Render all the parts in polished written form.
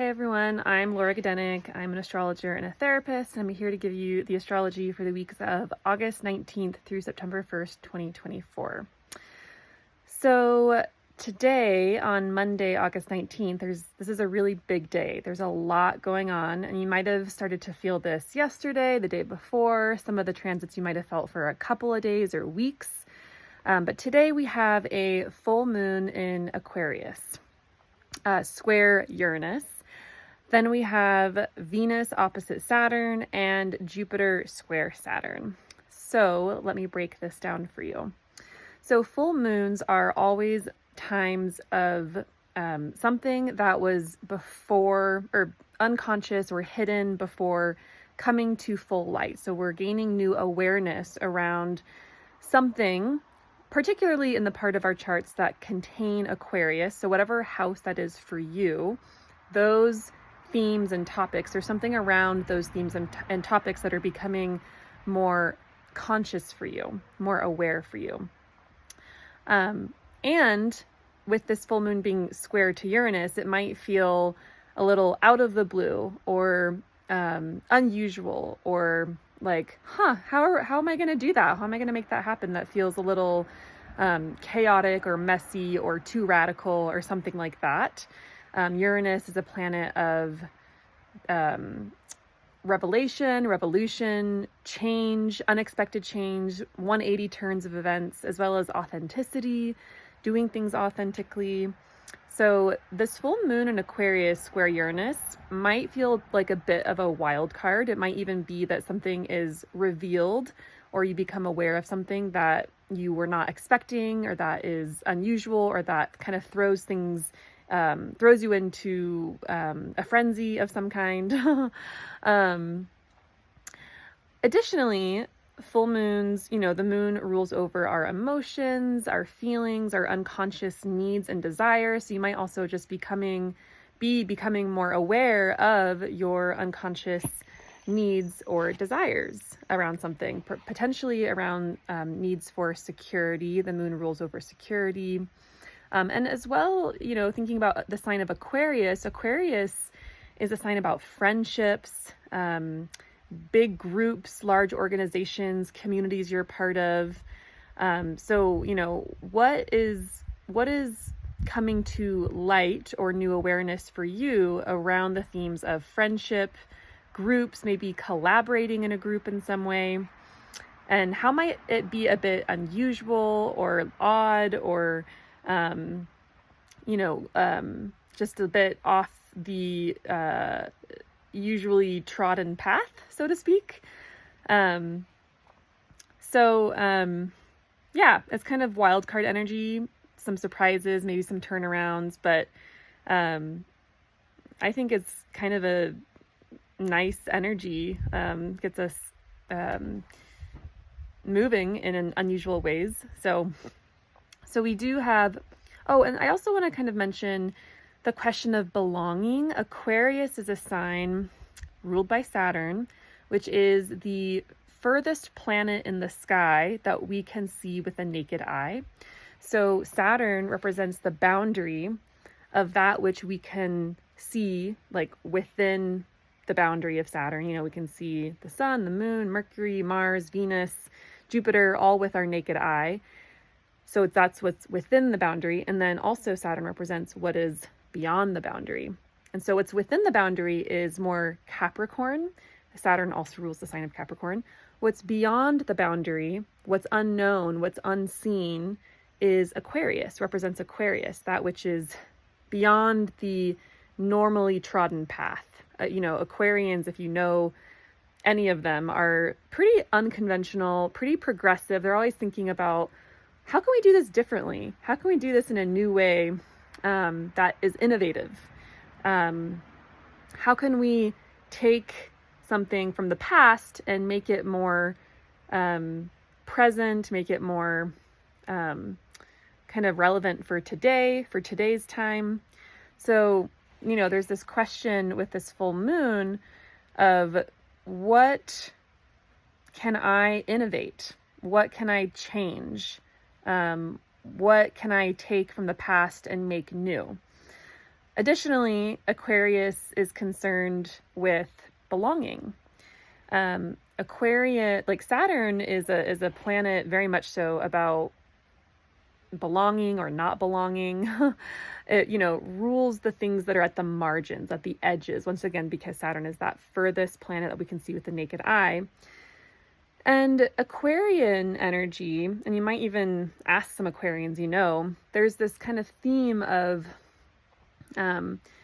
Hey everyone, I'm Laura Gadenik. I'm an astrologer and a therapist, and I'm here to give you the astrology for the weeks of August 19th through September 1st, 2024. So today, on Monday, August 19th, this is a really big day. There's a lot going on, and you might have started to feel this yesterday, the day before, some of the transits you might have felt for a couple of days or weeks. But today we have a full moon in Aquarius, square Uranus. Then we have Venus opposite Saturn and Jupiter square Saturn. So let me break this down for you. So full moons are always times of something that was before or unconscious or hidden before coming to full light. So we're gaining new awareness around something, particularly in the part of our charts that contain Aquarius. So whatever house that is for you, those themes and topics, or something around those themes and topics that are becoming more conscious for you, more aware for you. And with this full moon being square to Uranus, it might feel a little out of the blue or unusual, or like, how am I going to do that? How am I going to make that happen? That feels a little chaotic or messy or too radical or something like that. Uranus is a planet of revolution, change, unexpected change, 180 turns of events, as well as authenticity, doing things authentically. So this full moon in Aquarius square Uranus might feel like a bit of a wild card. It might even be that something is revealed, or you become aware of something that you were not expecting, or that is unusual, or that kind of throws you into a frenzy of some kind. Additionally, full moons, the moon rules over our emotions, our feelings, our unconscious needs and desires. So you might also just be becoming more aware of your unconscious needs or desires around something, potentially around needs for security. The moon rules over security. And as well, thinking about the sign of Aquarius is a sign about friendships, big groups, large organizations, communities you're part of. So, what is coming to light or new awareness for you around the themes of friendship, groups, maybe collaborating in a group in some way? And how might it be a bit unusual or odd, or just a bit off the usually trodden path, so to speak. It's kind of wild card energy, some surprises, maybe some turnarounds, but I think it's kind of a nice energy, gets us moving in unusual ways. So we do have, and I also want to kind of mention the question of belonging. Aquarius is a sign ruled by Saturn, which is the furthest planet in the sky that we can see with the naked eye. So Saturn represents the boundary of that which we can see, like within the boundary of Saturn. We can see the sun, the moon, Mercury, Mars, Venus, Jupiter, all with our naked eye. So that's what's within the boundary. And then also Saturn represents what is beyond the boundary. And so what's within the boundary is more Capricorn. Saturn also rules the sign of Capricorn. What's beyond the boundary, what's unknown, what's unseen, is Aquarius, represents Aquarius, that which is beyond the normally trodden path. Aquarians, if you know any of them, are pretty unconventional, pretty progressive. They're always thinking about, how can we do this differently? How can we do this in a new way that is innovative? How can we take something from the past and make it more present, make it more kind of relevant for today, for today's time? So, there's this question with this full moon of, what can I innovate? What can I change? What can I take from the past and make new? Additionally, Aquarius is concerned with belonging. Aquarius, like Saturn, is a planet very much so about belonging or not belonging. It, rules the things that are at the margins, at the edges. Once again, because Saturn is that furthest planet that we can see with the naked eye. And Aquarian energy, and you might even ask some Aquarians, there's this kind of theme of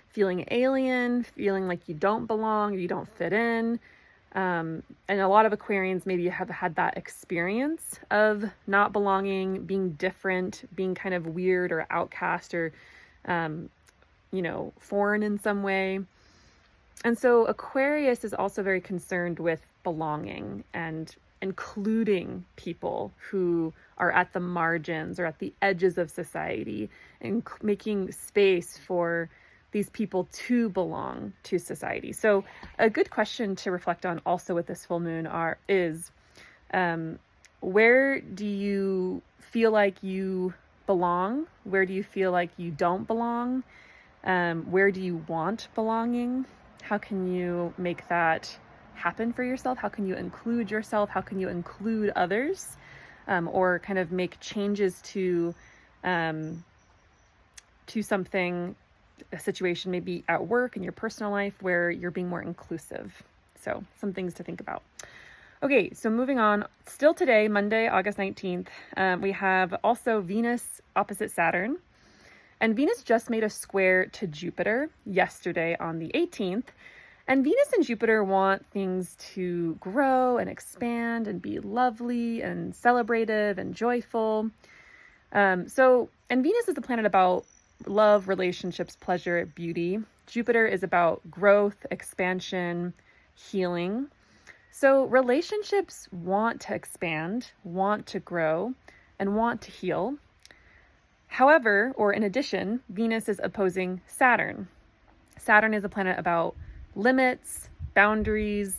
feeling alien, feeling like you don't belong or you don't fit in. And a lot of Aquarians maybe have had that experience of not belonging, being different, being kind of weird or outcast or, foreign in some way. And so Aquarius is also very concerned with belonging and including people who are at the margins or at the edges of society, and making space for these people to belong to society. So a good question to reflect on also with this full moon is where do you feel like you belong? Where do you feel like you don't belong? Where do you want belonging? How can you make that happen for yourself? How can you include yourself? How can you include others? Or kind of make changes to something, a situation maybe at work, in your personal life, where you're being more inclusive. So some things to think about. Okay, so moving on, still today, Monday, August 19th, we have also Venus opposite Saturn. And Venus just made a square to Jupiter yesterday on the 18th. And Venus and Jupiter want things to grow and expand and be lovely and celebrative and joyful. And Venus is the planet about love, relationships, pleasure, beauty. Jupiter is about growth, expansion, healing. So relationships want to expand, want to grow, and want to heal. However, or in addition, Venus is opposing Saturn. Saturn is a planet about limits, boundaries,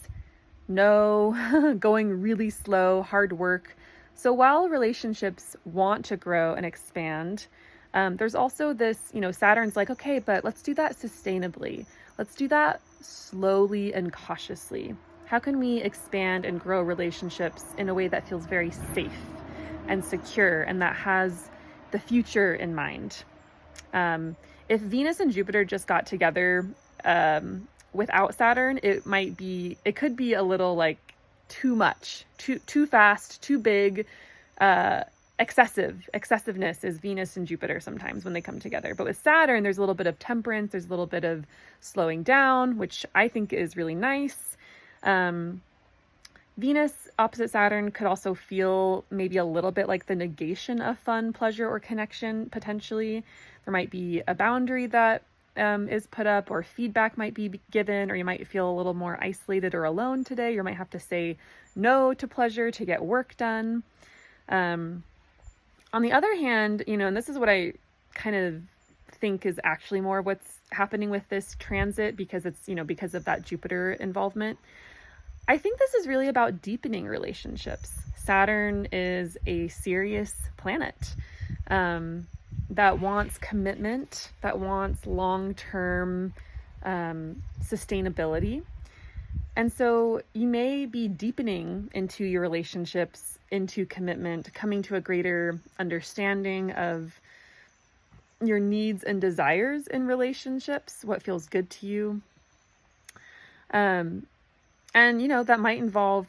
going really slow, hard work. So while relationships want to grow and expand, there's also this, Saturn's like, okay, but let's do that sustainably. Let's do that slowly and cautiously. How can we expand and grow relationships in a way that feels very safe and secure and that has the future in mind? If Venus and Jupiter just got together without Saturn, it could be a little like too much, too fast, too big. Excessiveness is Venus and Jupiter sometimes when they come together. But with Saturn, there's a little bit of temperance, there's a little bit of slowing down, which I think is really nice. Venus opposite Saturn could also feel maybe a little bit like the negation of fun, pleasure, or connection, potentially. There might be a boundary that is put up, or feedback might be given, or you might feel a little more isolated or alone today. You might have to say no to pleasure to get work done. On the other hand, and this is what I kind of think is actually more of what's happening with this transit, because it's, because of that Jupiter involvement. I think this is really about deepening relationships. Saturn is a serious planet that wants commitment, that wants long-term sustainability. And so you may be deepening into your relationships, into commitment, coming to a greater understanding of your needs and desires in relationships, what feels good to you. And, that might involve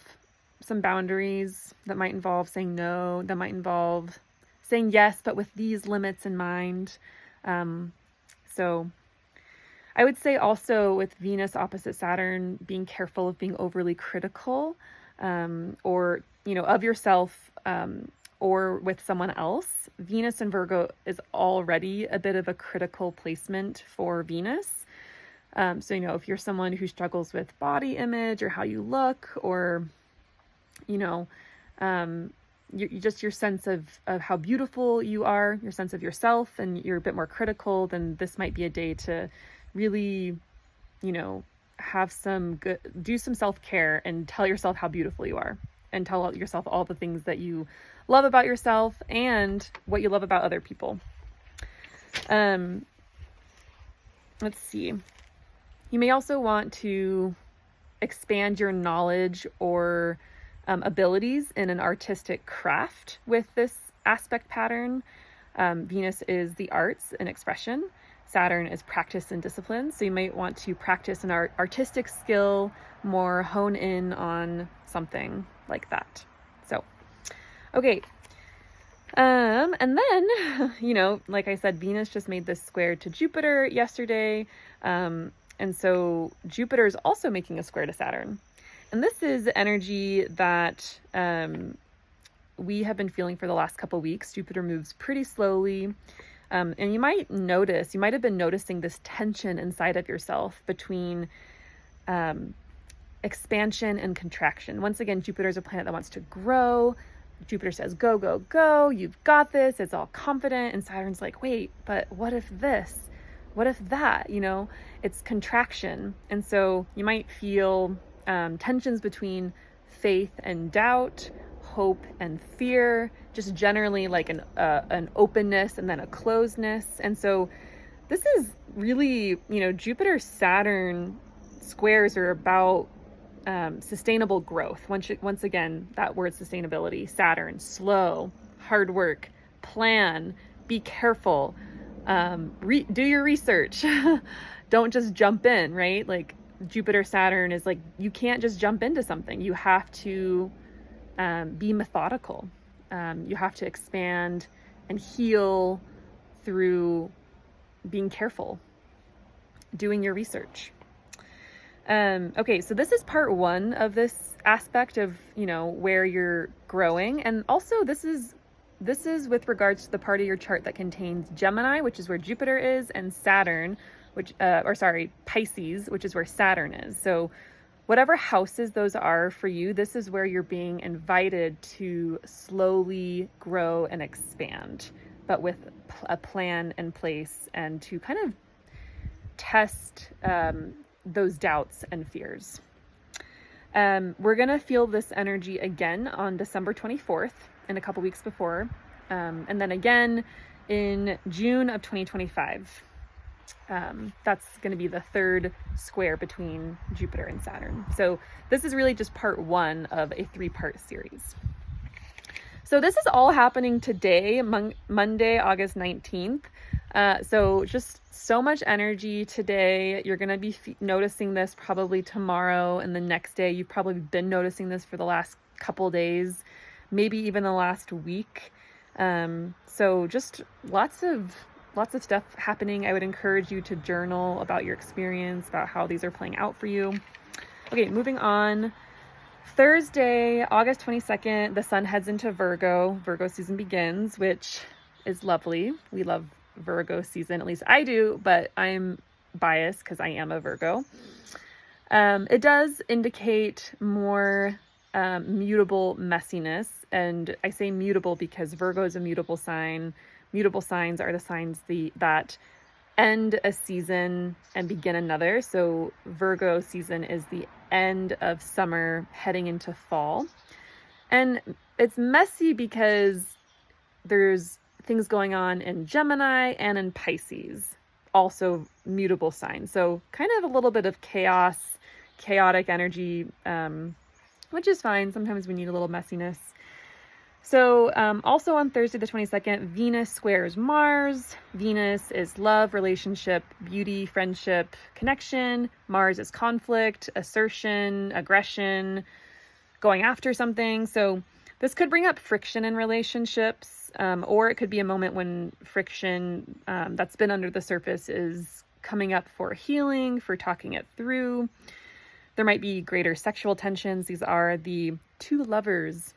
some boundaries, that might involve saying no, that might involve saying yes, but with these limits in mind. So I would say also with Venus opposite Saturn, being careful of being overly critical, or, of yourself, or with someone else. Venus in Virgo is already a bit of a critical placement for Venus. So, if you're someone who struggles with body image or how you look, or, your sense of how beautiful you are, your sense of yourself, and you're a bit more critical, then this might be a day to really, do some self-care and tell yourself how beautiful you are, and tell yourself all the things that you love about yourself and what you love about other people. let's see. You may also want to expand your knowledge or abilities in an artistic craft with this aspect pattern. Venus is the arts and expression. Saturn is practice and discipline. So you might want to practice an artistic skill, more hone in on something like that. So, okay. And then, like I said, Venus just made this square to Jupiter yesterday. And so Jupiter is also making a square to Saturn. And this is energy that we have been feeling for the last couple weeks. Jupiter moves pretty slowly. And you might have been noticing this tension inside of yourself between expansion and contraction. Once again, Jupiter is a planet that wants to grow. Jupiter says, go, go, go. You've got this. It's all confident. And Saturn's like, wait, but what if this? What if that? It's contraction. And so you might feel tensions between faith and doubt, hope and fear, just generally like an openness and then a closedness. And so this is really, Jupiter Saturn squares are about sustainable growth. Once again, that word sustainability. Saturn, slow, hard work, plan, be careful, do your research. Don't just jump in, right? Like Jupiter Saturn is like, you can't just jump into something. You have to be methodical. You have to expand and heal through being careful, doing your research. Okay, so this is part one of this aspect of, where you're growing. And also this is with regards to the part of your chart that contains Gemini, which is where Jupiter is, and Saturn, Pisces, which is where Saturn is. So whatever houses those are for you, this is where you're being invited to slowly grow and expand, but with a plan in place and to kind of test those doubts and fears. We're going to feel this energy again on December 24th and a couple weeks before, and then again in June of 2025. That's going to be the third square between Jupiter and Saturn. So this is really just part one of a 3-part series. So this is all happening today, Monday, August 19th. So just so much energy today. You're going to be noticing this probably tomorrow and the next day. You've probably been noticing this for the last couple days, maybe even the last week. So just lots of stuff happening. I would encourage you to journal about your experience, about how these are playing out for you. Okay, moving on. Thursday, August 22nd, the sun heads into Virgo. Virgo season begins, which is lovely. We love Virgo season, at least I do, but I'm biased because I am a Virgo. It does indicate more mutable messiness, and I say mutable because Virgo is a mutable sign. Mutable signs are the signs that end a season and begin another. So Virgo season is the end of summer heading into fall. And it's messy because there's things going on in Gemini and in Pisces, also mutable signs. So kind of a little bit of chaotic energy, which is fine. Sometimes we need a little messiness. So also on Thursday the 22nd, Venus squares Mars. Venus is love, relationship, beauty, friendship, connection. Mars is conflict, assertion, aggression, going after something. So this could bring up friction in relationships, or it could be a moment when friction that's been under the surface is coming up for healing, for talking it through. There might be greater sexual tensions. These are the two lovers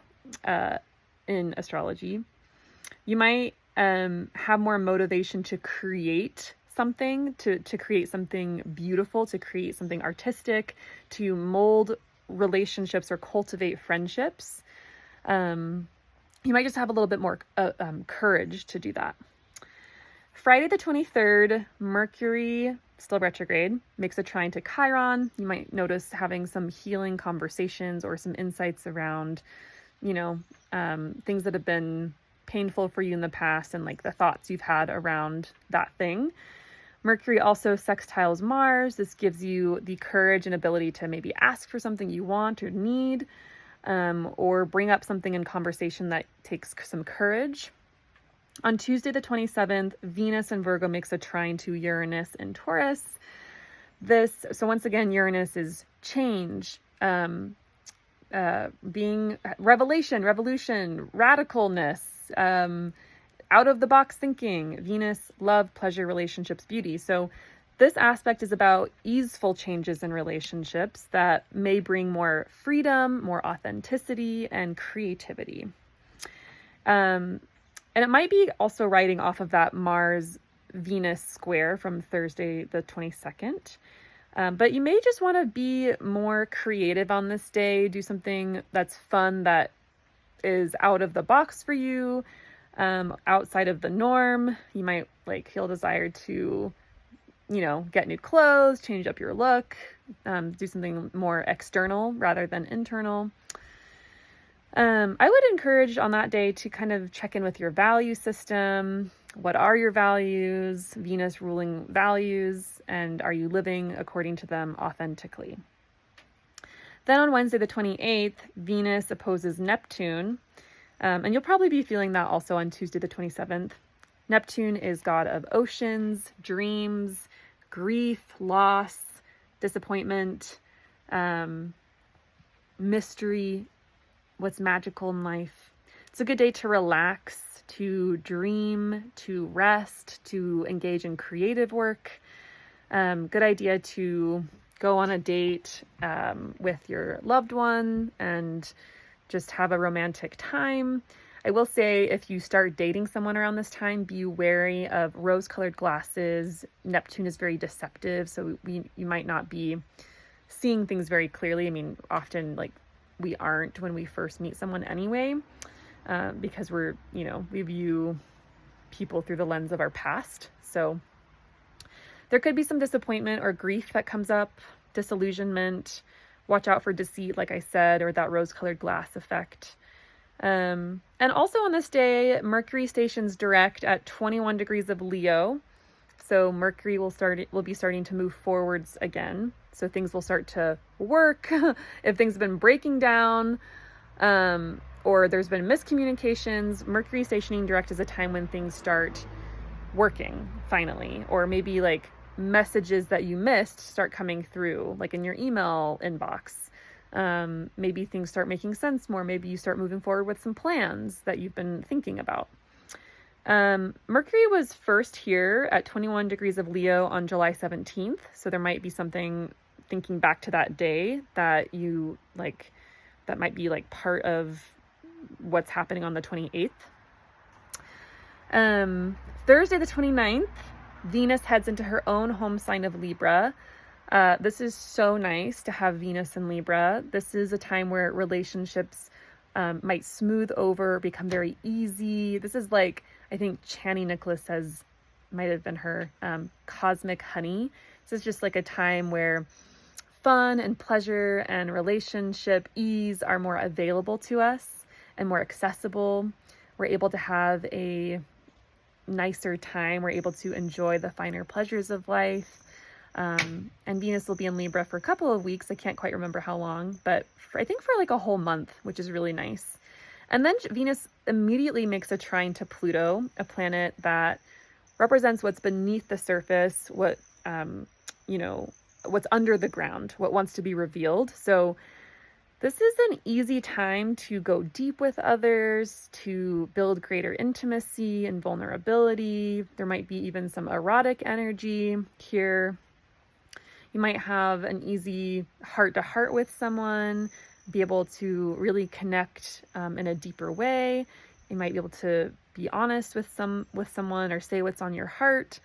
in astrology. You might have more motivation to create something, to create something beautiful, to create something artistic, to mold relationships or cultivate friendships. You might just have a little bit more courage to do that. Friday the 23rd, Mercury, still retrograde, makes a trine to Chiron. You might notice having some healing conversations or some insights around things that have been painful for you in the past and like the thoughts you've had around that thing. Mercury also sextiles Mars. This gives you the courage and ability to maybe ask for something you want or need, or bring up something in conversation that takes some courage. On Tuesday, the 27th, Venus in Virgo makes a trine to Uranus in Taurus. So once again, Uranus is change, being revelation, revolution, radicalness, out of the box thinking. Venus, love, pleasure, relationships, beauty. So this aspect is about easeful changes in relationships that may bring more freedom, more authenticity, and creativity. And it might be also riding off of that Mars-Venus square from Thursday, the 22nd. But you may just want to be more creative on this day, do something that's fun, that is out of the box for you, outside of the norm. You might feel desire to, get new clothes, change up your look, do something more external rather than internal. I would encourage on that day to kind of check in with your value system. What are your values, Venus ruling values, and are you living according to them authentically? Then on Wednesday, the 28th, Venus opposes Neptune. And you'll probably be feeling that also on Tuesday, the 27th. Neptune is god of oceans, dreams, grief, loss, disappointment, mystery, what's magical in life. It's a good day to relax, to dream, to rest, to engage in creative work. Good idea to go on a date with your loved one and just have a romantic time. I will say, if you start dating someone around this time, be wary of rose-colored glasses. Neptune is very deceptive, so you might not be seeing things very clearly. I mean, often we aren't when we first meet someone anyway, because we view people through the lens of our past. So there could be some disappointment or grief that comes up, disillusionment. Watch out for deceit, like I said, or that rose-colored glass effect. And also on this day, Mercury stations direct at 21 degrees of Leo. So Mercury will be starting to move forwards again. So things will start to work. If things have been breaking down, or there's been miscommunications, Mercury stationing direct is a time when things start working finally, or maybe messages that you missed start coming through, in your email inbox. Maybe things start making sense more. Maybe you start moving forward with some plans that you've been thinking about. Mercury was first here at 21 degrees of Leo on July 17th. So there might be something thinking back to that day that you that might be part of what's happening on the 28th. Thursday, the 29th, Venus heads into her own home sign of Libra. This is so nice to have Venus in Libra. This is a time where relationships might smooth over, become very easy. This is I think Chani Nicholas might have been her cosmic honey. This is just a time where fun and pleasure and relationship ease are more available to us and more accessible. We're able to have a nicer time. We're able to enjoy the finer pleasures of life. And Venus will be in Libra for a couple of weeks. I can't quite remember how long, but I think for a whole month, which is really nice. And then Venus immediately makes a trine to Pluto, a planet that represents what's beneath the surface, what's under the ground, what wants to be revealed. So this is an easy time to go deep with others, to build greater intimacy and vulnerability. There might be even some erotic energy here. You might have an easy heart-to-heart with someone, be able to really connect in a deeper way. You might be able to be honest with someone or say what's on your heart.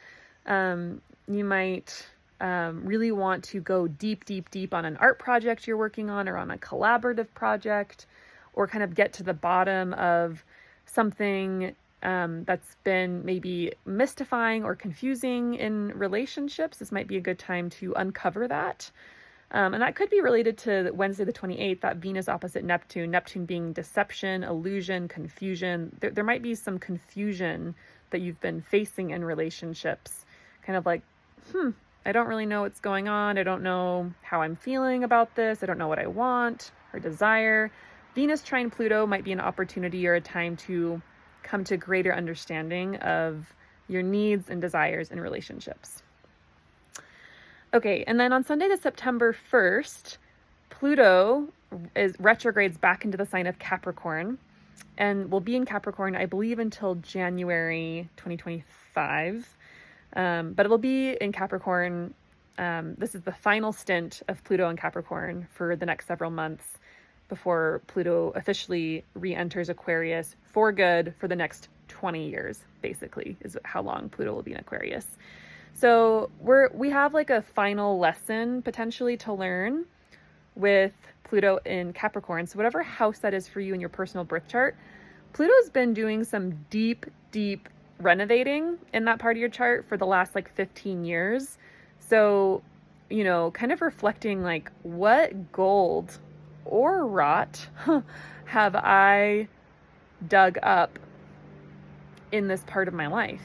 You might really want to go deep on an art project you're working on, or on a collaborative project, or kind of get to the bottom of something that's been maybe mystifying or confusing in relationships. This might be a good time to uncover that. And that could be related to Wednesday the 28th, that Venus opposite Neptune, Neptune being deception, illusion, confusion. There might be some confusion that you've been facing in relationships, kind of I don't really know what's going on. I don't know how I'm feeling about this. I don't know what I want or desire. Venus trine Pluto might be an opportunity or a time to come to greater understanding of your needs and desires in relationships. Okay, and then on Sunday, the September 1st, Pluto retrogrades back into the sign of Capricorn and will be in Capricorn, I believe, until January 2025. But it will be in Capricorn. This is the final stint of Pluto in Capricorn for the next several months before Pluto officially re-enters Aquarius for good for the next 20 years, basically, is how long Pluto will be in Aquarius. So we have like a final lesson potentially to learn with Pluto in Capricorn. So whatever house that is for you in your personal birth chart, Pluto's been doing some deep renovating in that part of your chart for the last like 15 years. So, kind of reflecting like, what gold or rot have I dug up in this part of my life,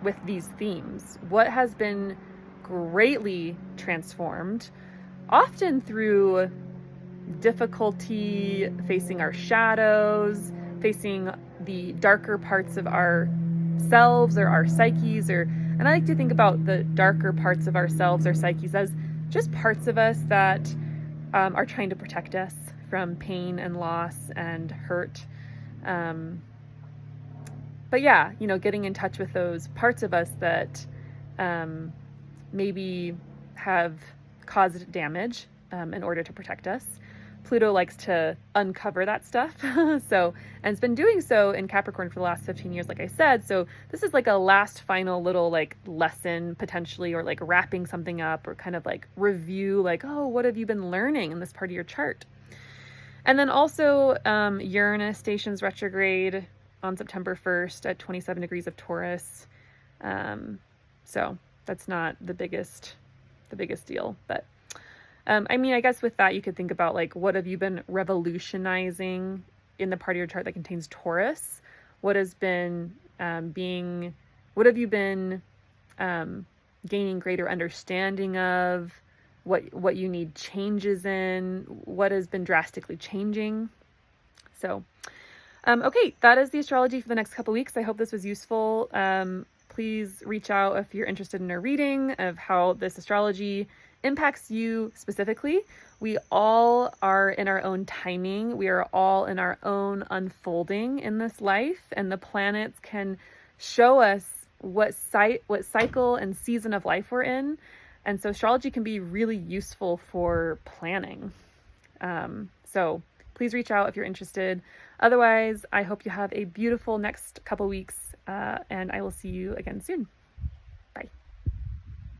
with these themes? What has been greatly transformed, often through difficulty, facing our shadows, facing the darker parts of ourselves or our psyches, and I like to think about the darker parts of ourselves or psyches as just parts of us that are trying to protect us from pain and loss and hurt. But yeah, getting in touch with those parts of us that maybe have caused damage in order to protect us. Pluto likes to uncover that stuff. And it's been doing so in Capricorn for the last 15 years, like I said. So this is like a last final little like lesson potentially, or like wrapping something up, or kind of like review, like, oh, what have you been learning in this part of your chart? And then also Uranus stations retrograde on September 1st at 27 degrees of Taurus. So that's not the biggest deal, but I guess with that, you could think about like, what have you been revolutionizing in the part of your chart that contains Taurus? What has been what have you been gaining greater understanding of? What you need changes in? What has been drastically changing? So, okay, that is the astrology for the next couple weeks. I hope this was useful. Please reach out if you're interested in a reading of how this astrology impacts you specifically. We all are in our own timing. We are all in our own unfolding in this life, and the planets can show us what cycle and season of life we're in. And so astrology can be really useful for planning. So please reach out if you're interested. Otherwise, I hope you have a beautiful next couple weeks, and I will see you again soon.